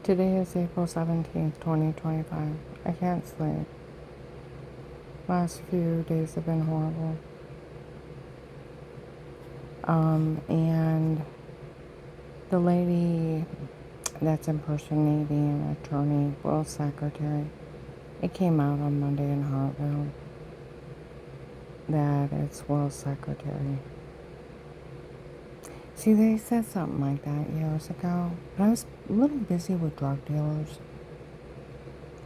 Today is April 17th, 2025. I can't sleep. Last few days have been horrible. And the lady that's impersonating an attorney, Will's secretary, it came out on Monday in Hartville that it's Will's secretary. See, they said something like that years ago, but I was a little busy with drug dealers.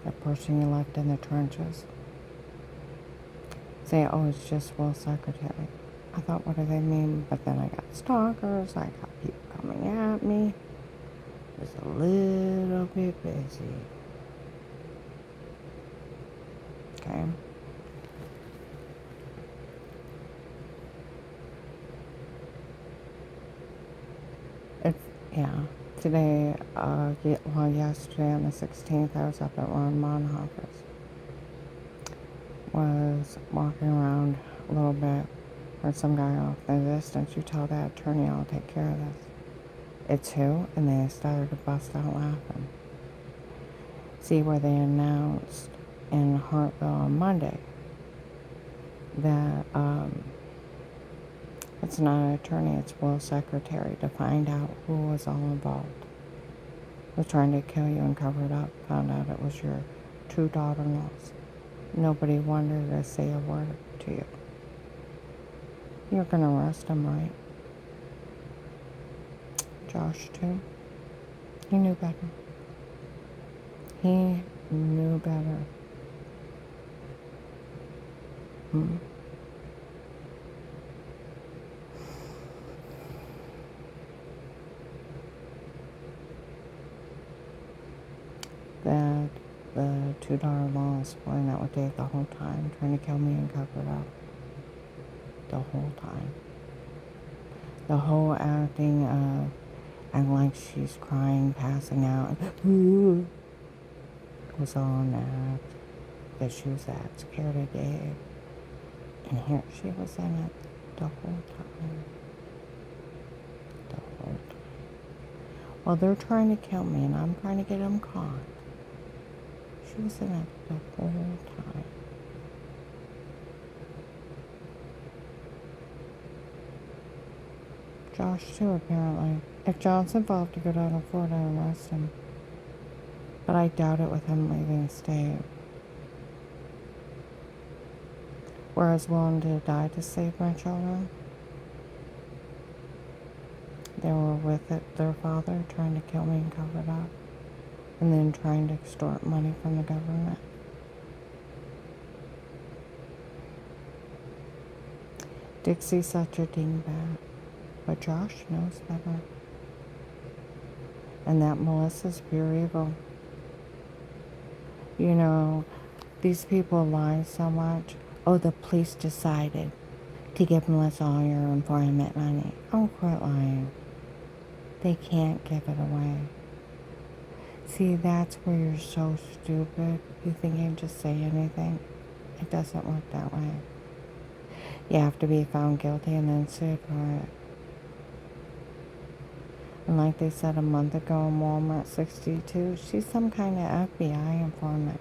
That person you left in the trenches. Say, oh, it's just Will's secretary. I thought, what do they mean? But then I got stalkers, I got people coming at me. Just a little bit busy. Okay. It's, yeah. Today, yesterday on the 16th, I was up at Ron Monhofer's. Was walking around a little bit. Heard some guy off in the distance. You tell that attorney I'll take care of this. It's who? And they started to bust out laughing. See where they announced in Hartville on Monday that it's not an attorney, it's Will's secretary, to find out who was all involved. Was trying to kill you and cover it up. Found out it was your two daughter-in-laws. Nobody wanted to say a word to you. You're gonna arrest him, right? Josh, too. He knew better. He knew better. That the two daughter-in-laws were out with Dave the whole time, trying to kill me and cover it up. The whole time. The whole acting of acting like she's crying, passing out, was all an act. That she was that scared of Dave. And here she was in it the whole time. The whole time. Well, they're trying to kill me and I'm trying to get them caught. She was in it the whole time. Josh, too, apparently. If John's involved, he could afford to arrest him. But I doubt it with him leaving the state. Whereas willing to die to save my children. They were with their father, trying to kill me and cover it up. And then trying to extort money from the government. Dixie's such a dingbat. But Josh knows better. And that Melissa's pure evil. You know, these people lie so much. Oh, the police decided to give Melissa all your employment money. Oh, quit lying. They can't give it away. See, that's where you're so stupid. You think you can just say anything. It doesn't work that way. You have to be found guilty and then sued for it. And like they said a month ago in Walmart 62, she's some kind of FBI informant.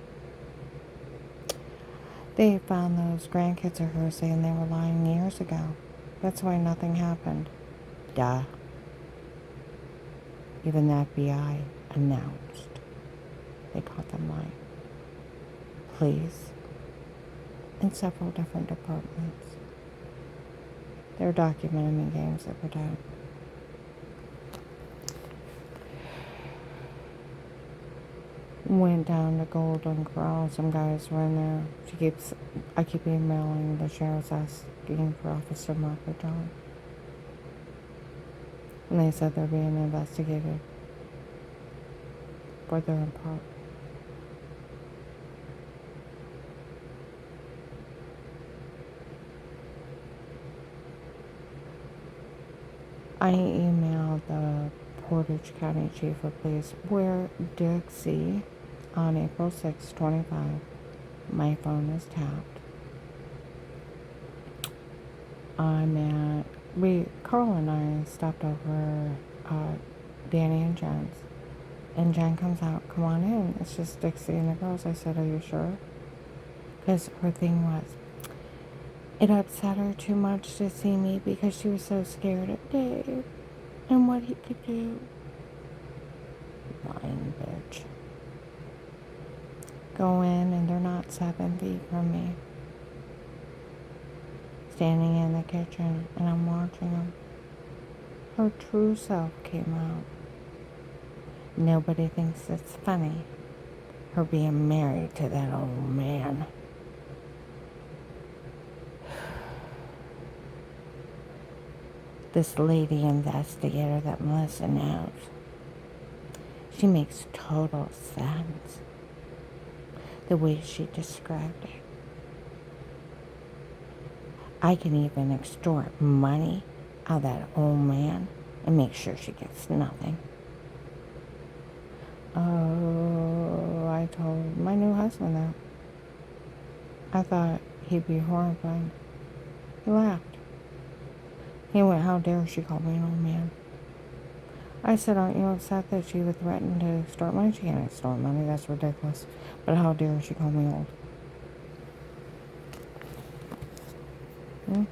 They found those grandkids of hers saying they were lying years ago. That's why nothing happened. Duh. Even the FBI announced they caught them lying. Police in several different departments. They're documenting games that were done. Went down to Golden Corral. Some guys were in there. I keep emailing the sheriff's asking for Officer Margaret John. And they said they're being investigated for their part. I emailed the Portage County Chief of Police where Dixie on April 6, 25. My phone is tapped. Carl and I stopped over Danny and Jen's And Jen comes out, come on in. It's just Dixie and the girls. I said, are you sure? Because her thing was, it upset her too much to see me because she was so scared of Dave and what he could do. Lying bitch. Go in and they're not 7 feet from me. Standing in the kitchen and I'm watching them. Her true self came out. Nobody thinks it's funny. Her being married to that old man. This lady investigator that Melissa knows. She makes total sense. The way she described it. I can even extort money out of that old man and make sure she gets nothing. Oh, I told my new husband that. I thought he'd be horrified. He laughed. He went, how dare she call me an old man? I said, aren't you upset that she would threaten to extort money? She can't extort money, that's ridiculous. But how dare she call me old? Hmm?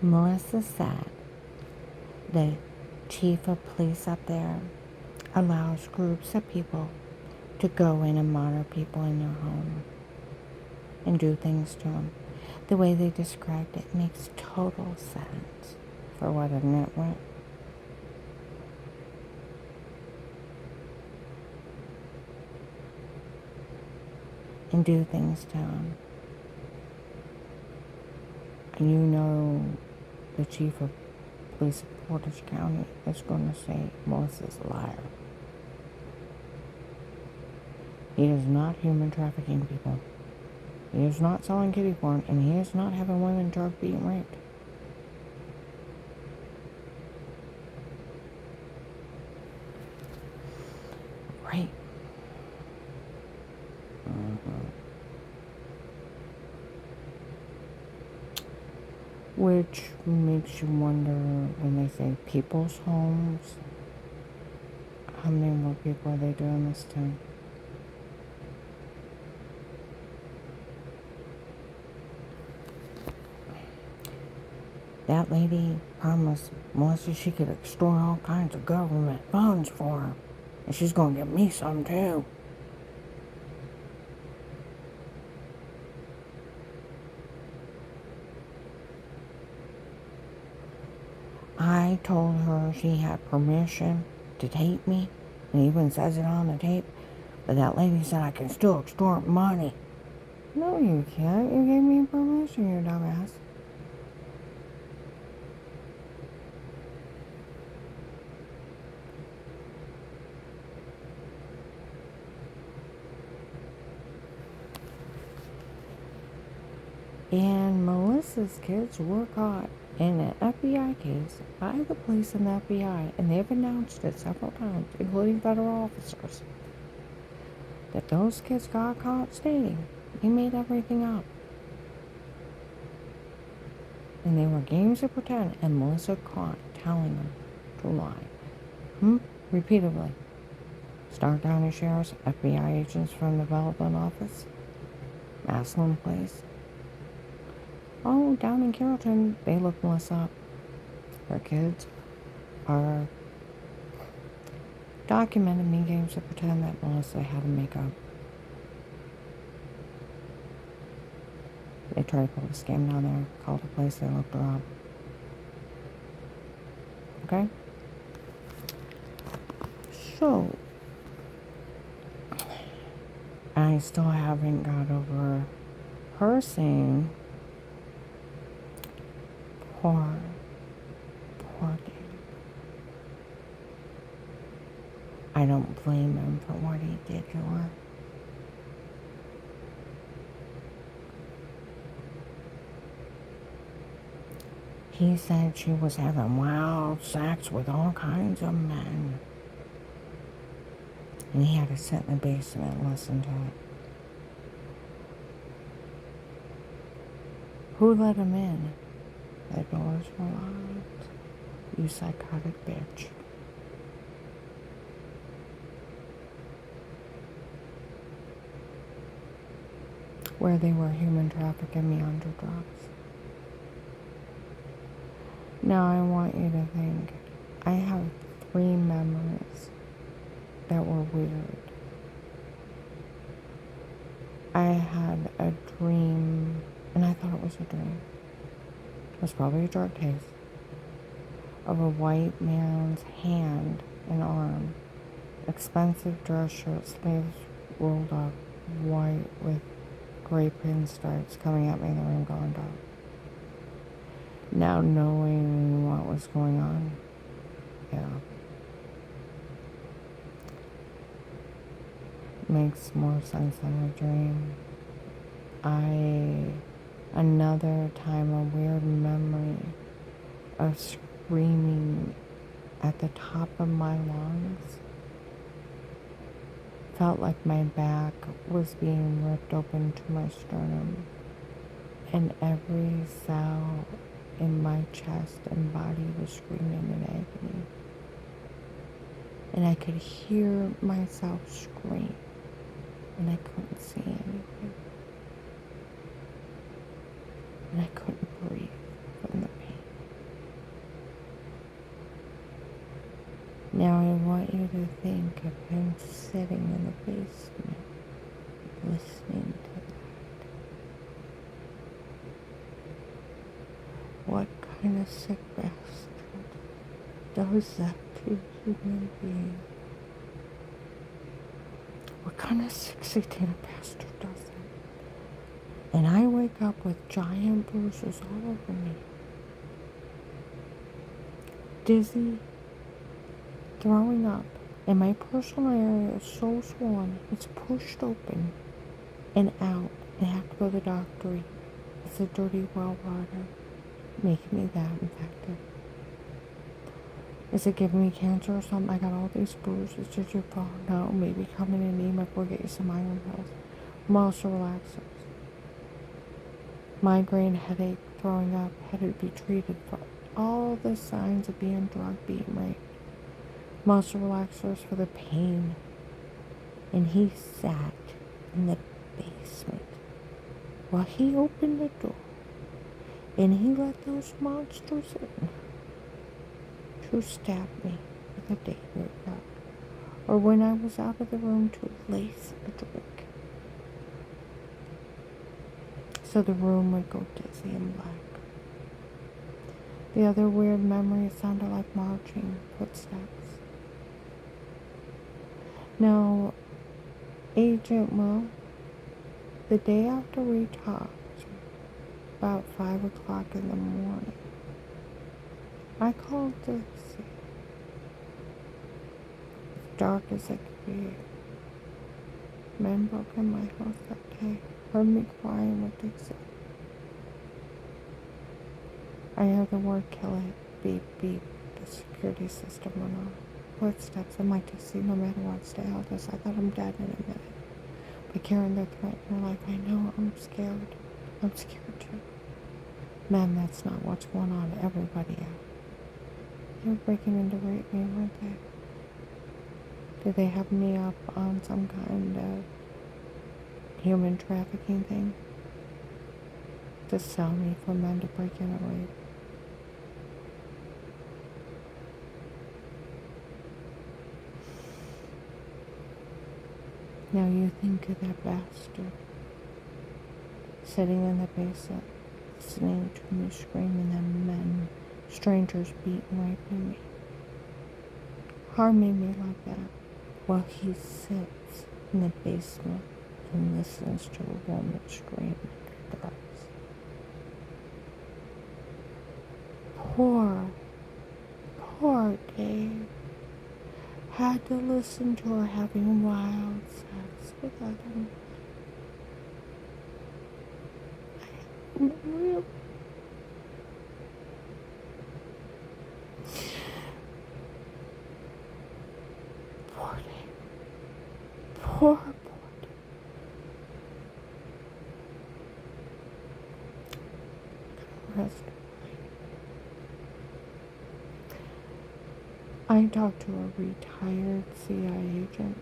Melissa said the chief of police up there allows groups of people to go in and monitor people in their home and do things to them. The way they described it makes total sense for what a nitwit. And do things to them. And you know the chief of police of Portage County is going to say Melissa's a liar. He is not human trafficking people. He is not selling kitty porn, and he is not having women drugged, being raped. Right. Which makes you wonder when they say people's homes, how many more people are they doing this to? That lady promised Melissa she could extort all kinds of government funds for her. And she's going to give me some too. I told her she had permission to tape me, and even says it on the tape, but that lady said I can still extort money. No, you can't. You gave me permission, you dumbass. And Melissa's kids were caught in an FBI case by the police and the FBI, and they've announced it several times, including federal officers, that those kids got caught stating they made everything up. And they were games of pretend, and Melissa caught telling them to lie. Repeatedly. Stark County Sheriff's, FBI agents from the Development Office, Maslin Place. Oh, down in Carrollton, they looked Melissa up. Her kids are documented me games to pretend that Melissa had a makeup. They tried to pull a scam down there, called the place, they looked her up. Okay? So, I still haven't got over her saying, poor Dave. I don't blame him for what he did to her. He said she was having wild sex with all kinds of men. And he had to sit in the basement and listen to it. Who let him in? The doors were locked. You psychotic bitch. Where they were human trafficking me under drugs. Now I want you to think. I have 3 memories that were weird. I had a dream, and I thought it was a dream. It was probably a drug case. Of a white man's hand and arm. Expensive dress shirt, sleeves rolled up, white with gray pinstripes coming at me in the room going dark. Now knowing what was going on, yeah. Makes more sense than a dream. Another time, a weird memory of screaming at the top of my lungs. Felt like my back was being ripped open to my sternum, and every cell in my chest and body was screaming in agony. And I could hear myself scream, and I couldn't see anything. And I couldn't breathe from the pain. Now I want you to think of him sitting in the basement, listening to that. What kind of sick bastard does that to a human being? What kind of sick satanic bastard does that? And I wake up with giant bruises all over me. Dizzy, throwing up, and my personal area is so swollen, it's pushed open and out, and I have to go to the doctor. It's a dirty well water, making me that infected. Is it giving me cancer or something? I got all these bruises. Did you fall? No, maybe come in anemic. We'll get you some iron pills. Muscle relaxers. Migraine, headache, throwing up, had to be treated for all the signs of being drugged, being raped. Muscle relaxers for the pain. And he sat in the basement while he opened the door and he let those monsters in to stab me with a dagger gun, or when I was out of the room to lace a drink so the room would go dizzy and black. The other weird memory sounded like marching footsteps. Now, Agent Will, the day after we talked, about 5 o'clock in the morning, I called Dixie. As dark as it could be. Men broke in my house that day, heard me crying with Dixie. I heard the word kill it, beep, beep, the security system went off. Footsteps in my Dixie, no matter what, stay out this. I thought I'm dead in a minute. But Karen, they're threatening her life. I know, I'm scared. I'm scared too. Man, that's not what's going on. Everybody out. They were breaking in to rape me, weren't they? Did they have me up on some kind of human trafficking thing? To sell me for men to break in and rape? Now you think of that bastard sitting in the basement, listening to me screaming and men, strangers beating, raping me, harming me like that, while he sits in the basement and listens to a woman scream under drugs. Poor Dave. Had to listen to her having wild sex with other men. Poor Dave. Poor boy. Rest. I talked to a retired CIA agent.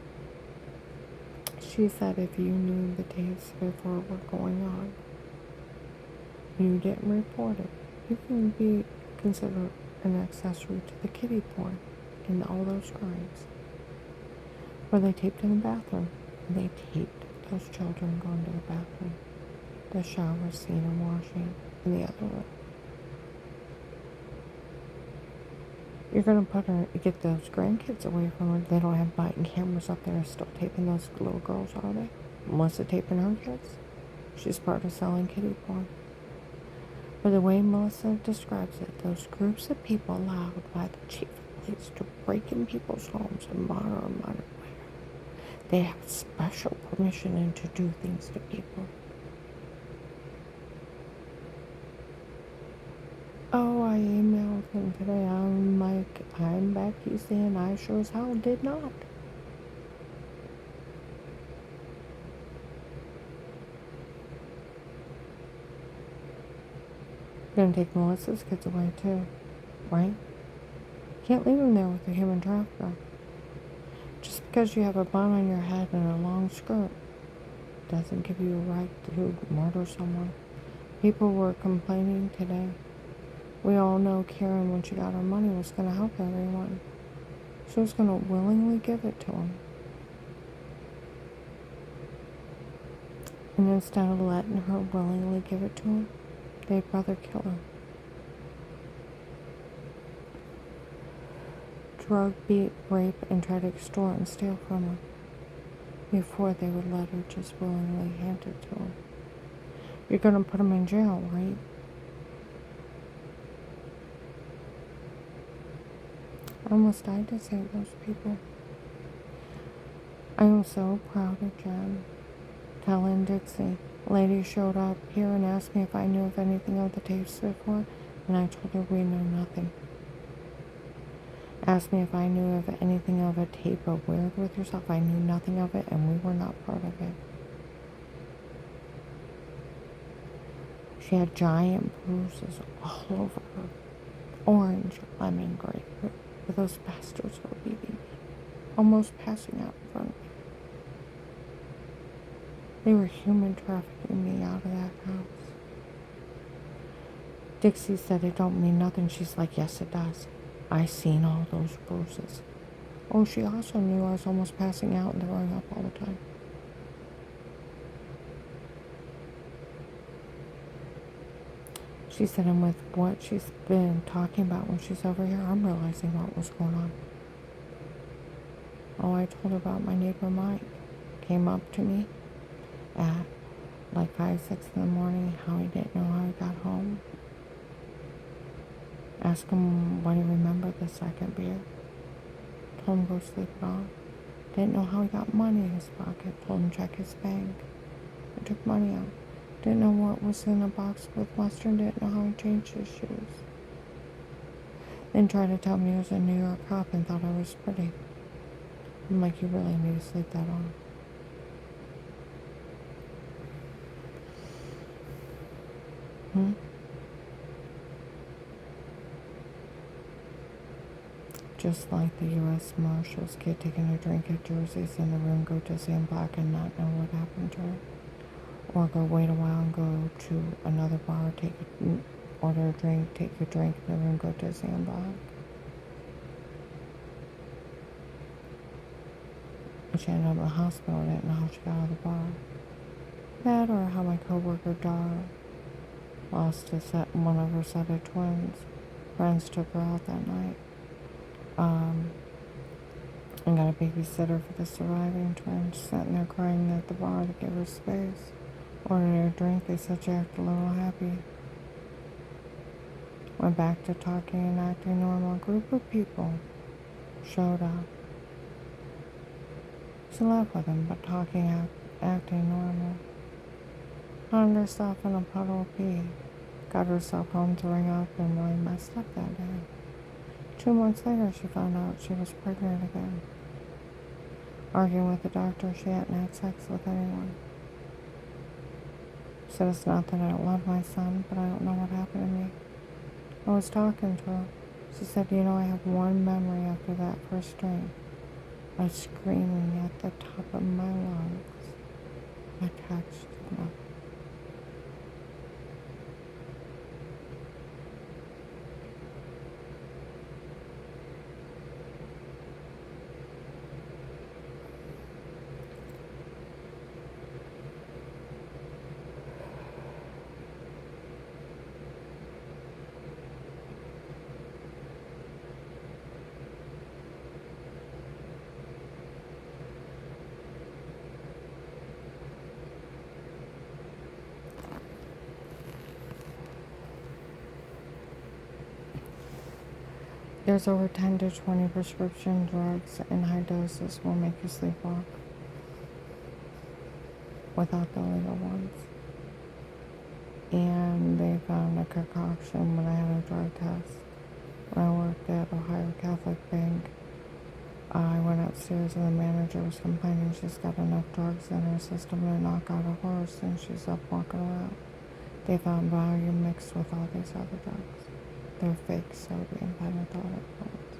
She said if you knew the days before were going on, you didn't report it, you can be considered an accessory to the kiddie porn in all those crimes. Where they taped in the bathroom. They taped those children going to the bathroom, the shower scene and washing in the other room. You're gonna get those grandkids away from her. They don't have biting cameras up there still taping those little girls, are they? Melissa taping her kids? She's part of selling kiddie porn. But the way Melissa describes it, those groups of people allowed by the chief of police to break in people's homes and monitor, they have special permission and to do things to people. Oh, I emailed him today. I'm like, I'm back. He's saying I sure as hell did not. Gonna take Melissa's kids away too, right? Can't leave them there with a human trafficker. Just because you have a bun on your head and a long skirt doesn't give you a right to murder someone. People were complaining today. We all know Karen, when she got her money, was going to help everyone. She was going to willingly give it to him. And instead of letting her willingly give it to him, they'd rather kill her. Drug, beat, rape, and try to extort and steal from her before they would let her just willingly hand it to him. You're going to put him in jail, right? I almost died to save those people. I am so proud of Jen. Telling Dixie. A lady showed up here and asked me if I knew of anything of the tapes before, and I told her we know nothing. Asked me if I knew of anything of a tape of Weird with Yourself. I knew nothing of it, and we were not part of it. She had giant bruises all over her. Orange, lemon, grapefruit. But those bastards were beating me. Almost passing out in front of me. They were human trafficking me out of that house. Dixie said it don't mean nothing. She's like, yes it does. I seen all those bruises. Oh, she also knew I was almost passing out and throwing up all the time. She said, and with what she's been talking about when she's over here, I'm realizing what was going on. Oh, I told her about my neighbor Mike. Came up to me at like 5, 6 in the morning, how he didn't know how he got home. Asked him what he remembered the second beer. Told him go sleep it off. Didn't know how he got money in his pocket. Told him check his bank. I took money out. Didn't know what was in a box with mustard. Didn't know how he changed his shoes. Then tried to tell me he was a New York cop and thought I was pretty. I'm like, you really need to sleep that off. Just like the U.S. Marshals kid taking a drink at Jersey's in the room, go to Sam Black and not know what happened to her. Or go wait a while and go to another bar, order a drink, take a drink in the room, go to Sam Black. And she ended up in the hospital, didn't know how she got out of the bar. That or how my coworker Dar lost one of her set of twins. Friends took her out that night. And got a babysitter for the surviving twins, sitting there crying at the bar to give her space. Ordered her a drink, they said she acted a little happy. Went back to talking and acting normal. A group of people showed up. She left with them, but acting normal. Found herself in a puddle of pee. Got herself home throwing up and really messed up that day. 2 months later, she found out she was pregnant again. arguing with the doctor she hadn't had sex with anyone. She said it's not that I don't love my son, but I don't know what happened to me. I was talking to her. She said, I have one memory after that first drink. I was screaming at the top of my lungs. I touched nothing. There's over 10 to 20 prescription drugs in high doses will make you sleepwalk without the legal ones. And they found a concoction when I had a drug test. When I worked at Ohio Catholic Bank, I went upstairs and the manager was complaining she's got enough drugs in her system to knock out a horse and she's up walking around. They found Valium mixed with all these other drugs. They're fake sodium pentothal pills.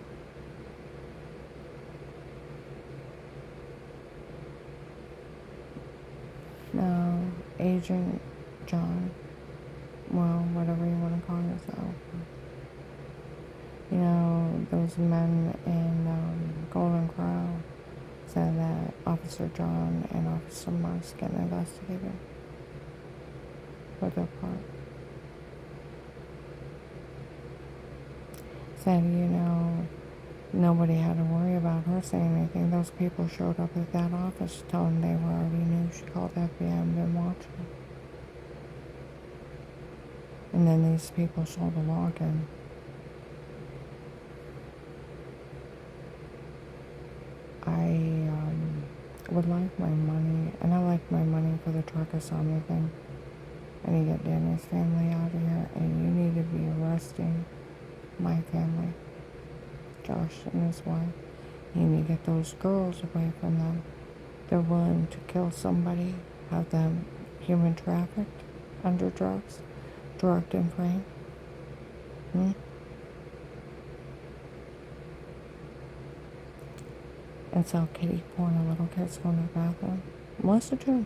Now, Agent John, well, whatever you want to call yourself, those men in Golden Corral said that Officer John and Officer Mark's getting investigated for their part. Said, nobody had to worry about her saying anything. Those people showed up at that office telling they already knew she called the FBI and been watching. And then these people saw the login. I would like my money, and I like my money for the trucker Asami thing. I need to get Danny's family out of here, and you need to be arresting my family, Josh and his wife. You need to get those girls away from them. They're willing to kill somebody, have them human trafficked, under drugs, drugged and framed. And sell kiddie porn to little kids going to the bathroom. Melissa too.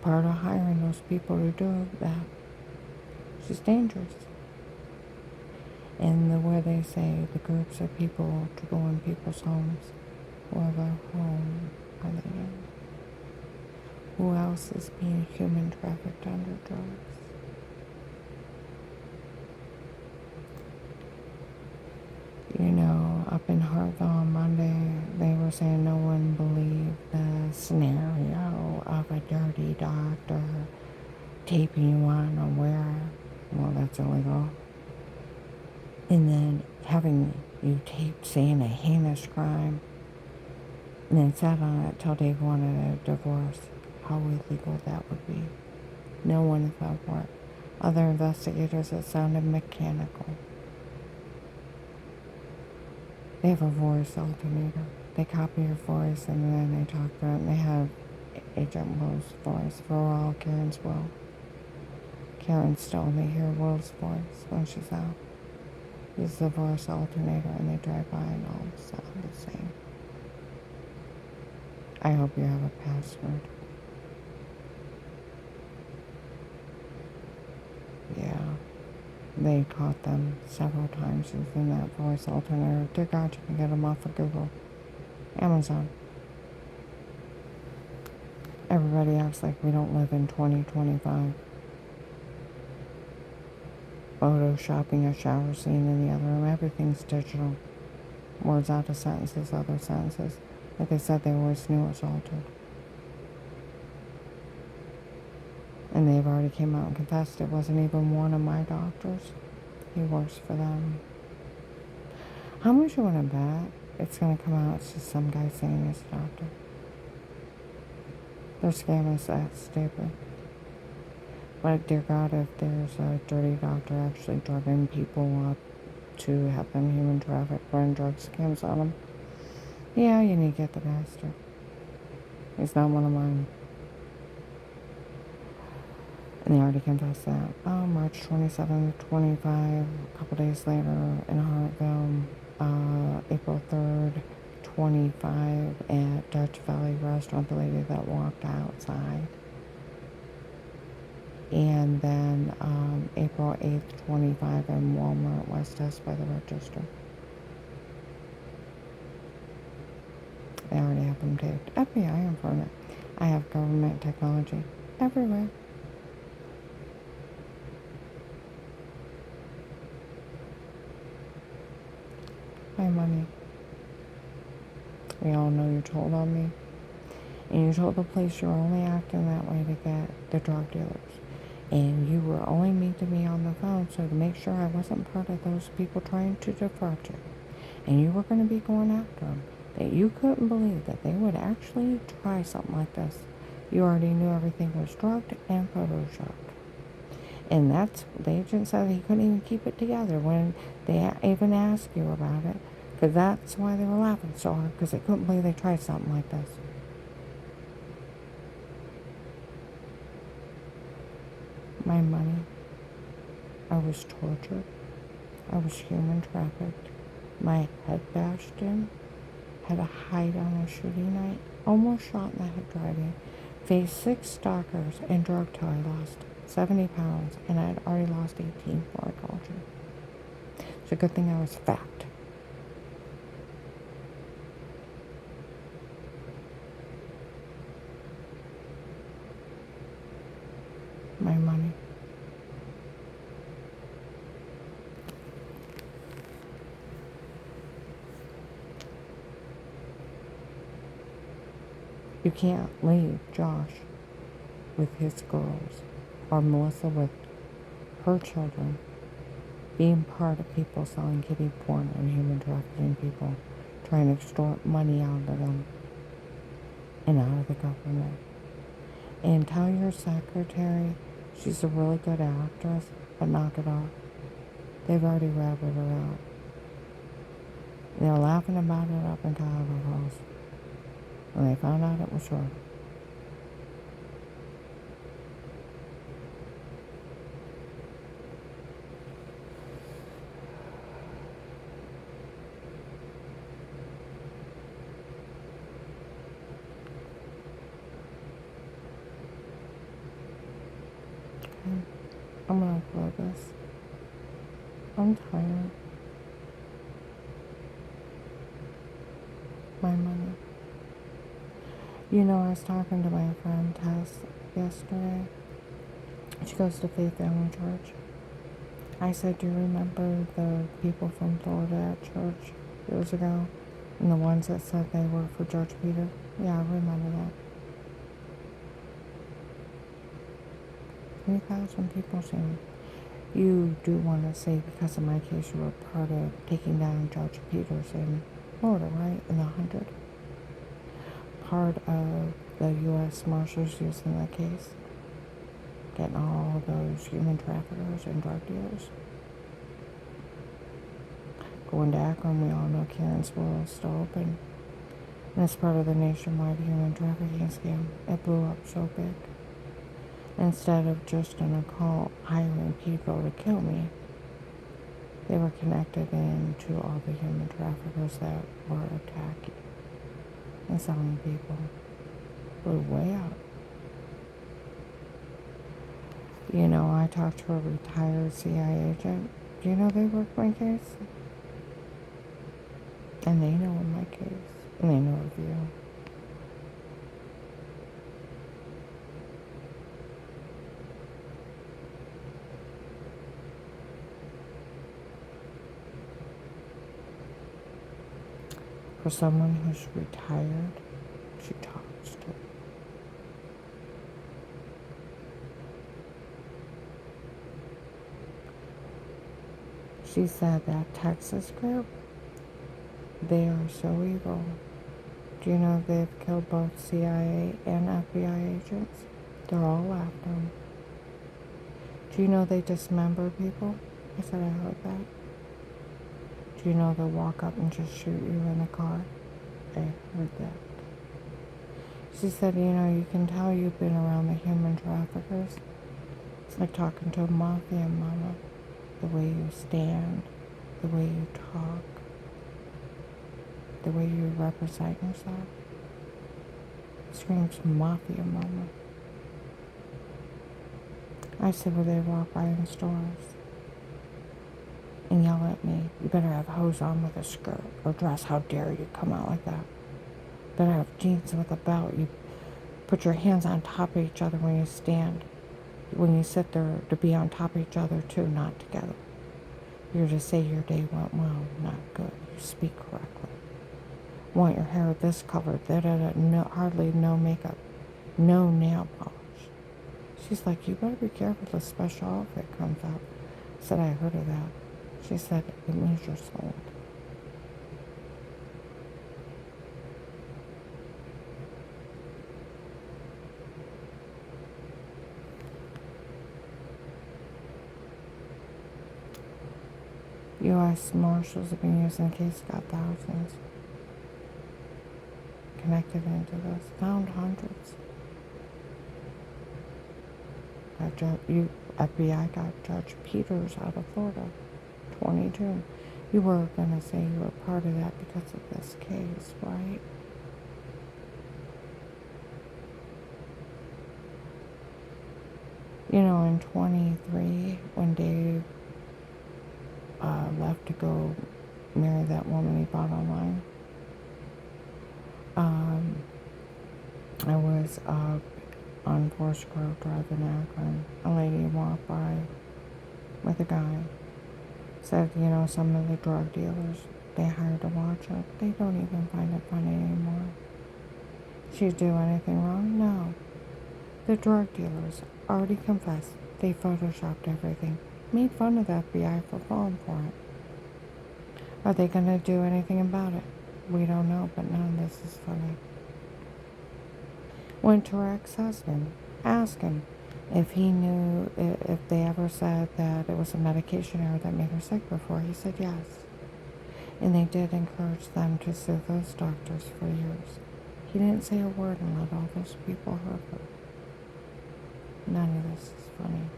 Part of hiring those people to do that. She's dangerous. And where they say the groups of people to go in people's homes. What home are they in? Who else is being human trafficked under drugs? Up in Hartville on Monday, they were saying no one believed the scenario of a dirty doctor taping you unaware. Well, that's illegal. And then having you taped saying a heinous crime, and then sat on it till Dave wanted a divorce. How illegal that would be. No one fell for it. Other investigators, it sounded mechanical. They have a voice alternator. They copy your voice and then they talk to it. And they have Agent Will's voice for all Karen's Will. Karen still only hear Will's voice when she's out. Use the voice alternator and they drive by and all sound the same. I hope you have a password. Yeah. They caught them several times using that voice alternator. Dear God, you can get them off of Google. Amazon. Everybody acts like we don't live in 2025. Photoshopping a shower scene in the other room. Everything's digital. Words out of sentences, other sentences. Like I said, they always knew it was altered. And they've already came out and confessed it wasn't even one of my doctors. He works for them. How much you want to bet it's going to come out it's just some guy saying he's a doctor? Their scam is that stupid. But dear God, if there's a dirty doctor actually drugging people up to have them human traffic, run drug scams on them, Yeah, you need to get the pastor. He's not one of mine. And they already confessed that. March 27th, 25, a couple days later in Hartville, April 3rd, 25 at Dutch Valley Restaurant, the lady that walked outside. And then April 8th, 25 in Walmart, West Test by the Register. They already have them taped. FBI informant. I have government technology everywhere. My money. We all know you told on me. And you told the police you were only acting that way to get the drug dealers. And you were only meeting me on the phone so to make sure I wasn't part of those people trying to defraud you. And you were going to be going after them. That you couldn't believe that they would actually try something like this. You already knew everything was drugged and photoshopped. And that's, the agent said he couldn't even keep it together when they even asked you about it. Because that's why they were laughing so hard, because they couldn't believe they tried something like this. My money. I was tortured. I was human trafficked. My head bashed in. Had a hide on a shooting night. Almost shot in the head driving. Faced 6 stalkers and drug till I lost 70 pounds. And I had already lost 18 before I called you. It's a good thing I was fat. My money. You can't leave Josh with his girls or Melissa with her children being part of people selling kiddie porn and human trafficking people, trying to extort money out of them and out of the government. And tell your secretary she's a really good actress, but knock it off. They've already ratted her out. They're laughing about it up until her house. When they found out it was her. Okay. I'm gonna upload this. I'm tired. My money. You know, I was talking to my friend Tess yesterday. She goes to Faith Family Church. I said, do you remember the people from Florida at church years ago? And the ones that said they were for Judge Peter? Yeah, I remember that. 3,000 people soon. You do want to say, because in my case, you were part of taking down Judge Peters in Florida, right? In the 100. Part of the U.S. Marshals using the case. Getting all those human traffickers and drug dealers. Going to Akron, we all know Karen's World is still open. And it's part of the nationwide human trafficking scam. It blew up so big. Instead of just an occult hiring people to kill me, they were connected into all the human traffickers that were attacking and selling people. Blew way up. You know, I talked to a retired CIA agent. Do you know they worked my case? And they know my case. And they know of you. For someone who's retired, she talks to. She said that Texas group, they are so evil. Do you know they've killed both CIA and FBI agents? They're all after them. Do you know they dismember people? I said, I heard that. Do you know they'll walk up and just shoot you in the car I heard that. She said, you can tell you've been around the human traffickers. It's like talking to a mafia mama. The way you stand, the way you talk, the way you represent yourself. Screams mafia mama. I said, well, they walk by in stores and yell at me, you better have hose on with a skirt or dress. How dare you come out like that? Better have jeans with a belt. You put your hands on top of each other when you stand. When you sit there, to be on top of each other too, not together. You're to say your day went well, not good. You speak correctly. Want your hair this color, no, hardly no makeup, no nail polish. She's like, you better be careful the special outfit comes out. I said, I heard of that. She said, it means you're sold. U.S. Marshals have been using the case, got thousands connected into this, found hundreds. FBI got Judge Peters out of Florida, 22. You were going to say you were part of that because of this case, right? In 23, when Dave left to go marry that woman he bought online, I was on Forest Grove Drive in Akron. A lady walked by with a guy. Said, some of the drug dealers they hire to watch it, they don't even find it funny anymore. She'd do anything wrong? No. The drug dealers already confessed. They photoshopped everything. Made fun of the FBI for falling for it. Are they going to do anything about it? We don't know, but none of this is funny. Went to her ex-husband. Asked him if he knew if they ever said that it was a medication error that made her sick before. He said yes. And they did encourage them to sue those doctors for years. He didn't say a word and let all those people hurt her. None of this is funny.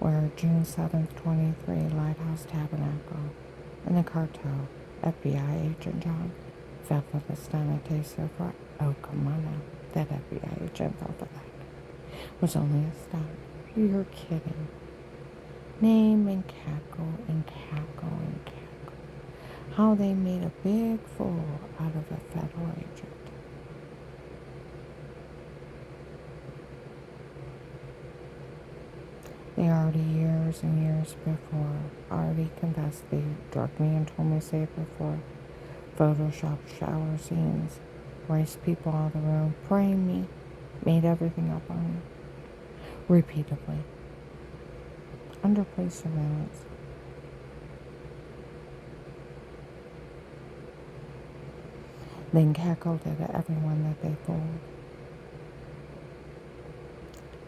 Where June 7th, 23, Lighthouse Tabernacle, in the cartel, FBI agent John fell for the stunning taser for, oh, come on now, that FBI agent fell for that. Was only a stunt. You're kidding. Name and cackle and cackle and cackle. How they made a big fool out of a federal agent. They already years and years before already confessed they drugged me and told me to say it before. Photoshop shower scenes, raced people out of the room, framed me, made everything up on me. Repeatedly. Under police surveillance. Then cackled at everyone that they fooled.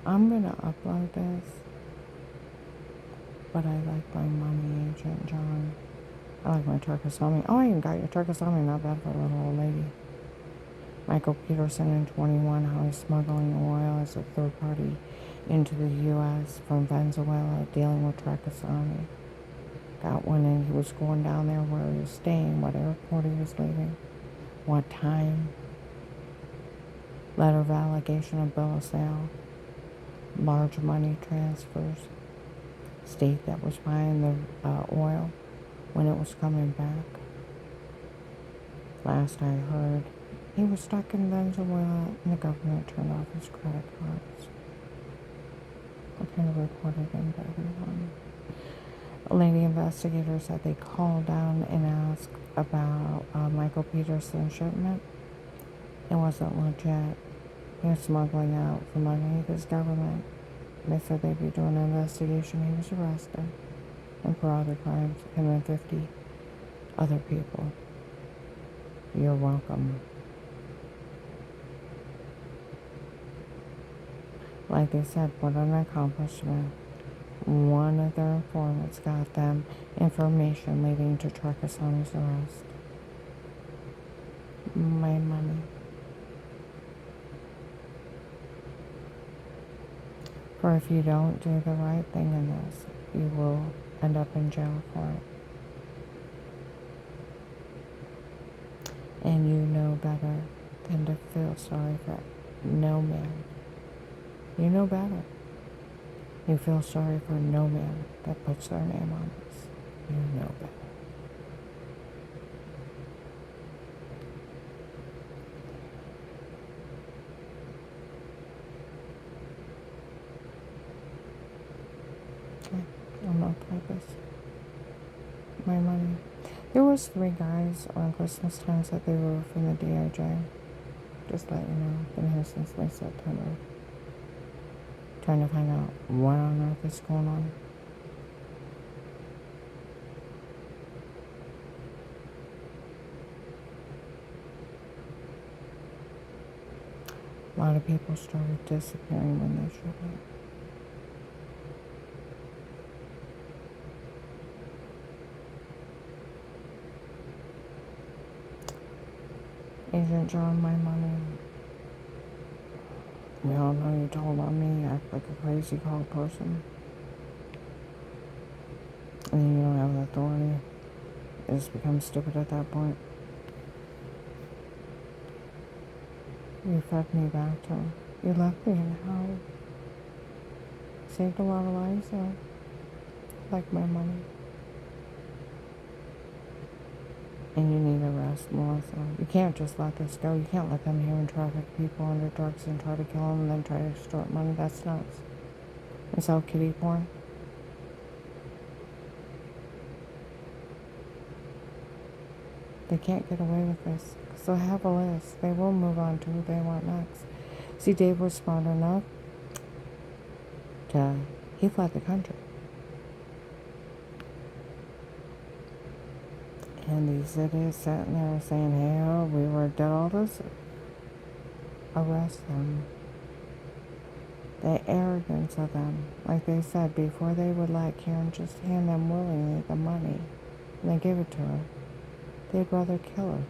I'm going to upload this, but I like my money agent, John. I like my Turkasami. Oh, I even got your Turkasami. Not bad for a little old lady. Michael Peterson in 21, how he's smuggling oil as a third party into the U.S. from Venezuela, dealing with Turkasami. Got one and he was going down there where he was staying, what airport he was leaving, what time. Letter of allegation of bill of sale. Large money transfers. State that was buying the oil when it was coming back. Last I heard, he was stuck in Venezuela and the government turned off his credit cards. I kind of reported him to everyone. A lady investigator said they called down and asked about Michael Peterson's shipment. It wasn't legit. He was smuggling out from underneath his government. They said they'd be doing an investigation. He was arrested. And for other crimes, him and 50 other people. You're welcome. Like they said, what an accomplishment. One of their informants got them information leading to Trakasani's arrest. My money. For if you don't do the right thing in this, you will end up in jail for it. And you know better than to feel sorry for no man. You know better. You feel sorry for no man that puts their name on this. You know better. Okay, I'm not purpose. My money. There was 3 guys on Christmas time said they were from the DOJ. Just let you know. Been here since late September. Trying to find out what on earth is going on. A lot of people started disappearing when they shouldn't. Agent John, my money. We all know you told on me, act like a crazy call person. And you don't have the authority. You just become stupid at that point. You fed me back to him. You left me in hell. Saved a lot of lives though. Like my money. And you need a rest, Melissa. You can't just let this go. You can't let them human traffic people under drugs and try to kill them and then try to extort money. That's nuts. And sell kiddie porn. They can't get away with this. Because they'll have a list. They will move on to who they want next. See, Dave was smart enough to... He fled the country. And these idiots sitting there saying, hey, oh, we were dead all this. Arrest them. The arrogance of them. Like they said, before they would let Karen just hand them willingly the money and they give it to her, they'd rather kill her.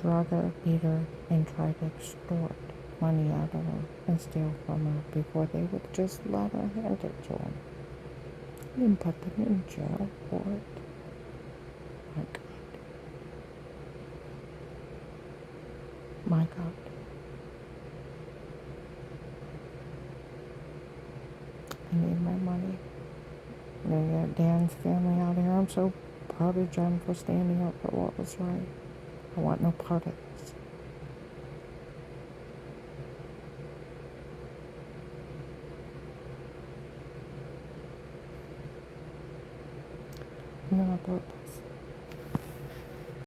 Drug her, beat her, and try to extort money out of her and steal from her before they would just let her hand it to them. And put them in jail for it. My God. My God. I need my money. I'm gonna get Dan's family out of here. I'm so proud of Jen for standing up for what was right. I want no part of this. I'm gonna put